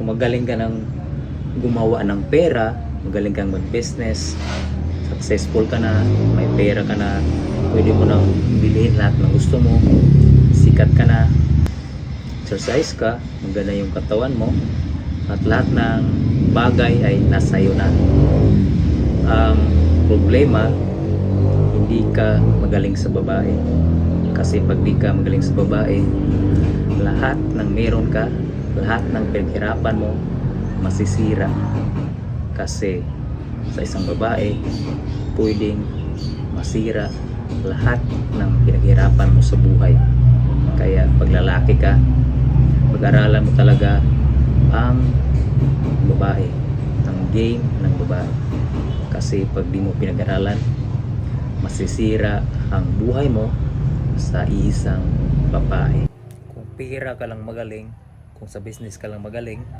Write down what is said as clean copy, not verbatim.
Kung magaling ka ng gumawa ng pera, magaling kang mag-business, successful ka na, may pera ka na, pwede mo nang bilhin lahat ng gusto mo, sikat ka na, exercise ka, maganda yung katawan mo, at lahat ng bagay ay nasa iyo na. Ang problema, hindi ka magaling sa babae. Kasi pag di ka magaling sa babae, lahat ng meron ka, lahat ng pinaghirapan mo, masisira. Kasi sa isang babae, pwedeng masira lahat ng pinaghirapan mo sa buhay. Kaya pag lalaki ka, pag-aralan mo talaga ang babae, ang game ng babae. Kasi pag di mo pinag-aralan, masisira ang buhay mo sa isang babae. Kung pera ka lang magaling, kung sa business ka lang magaling,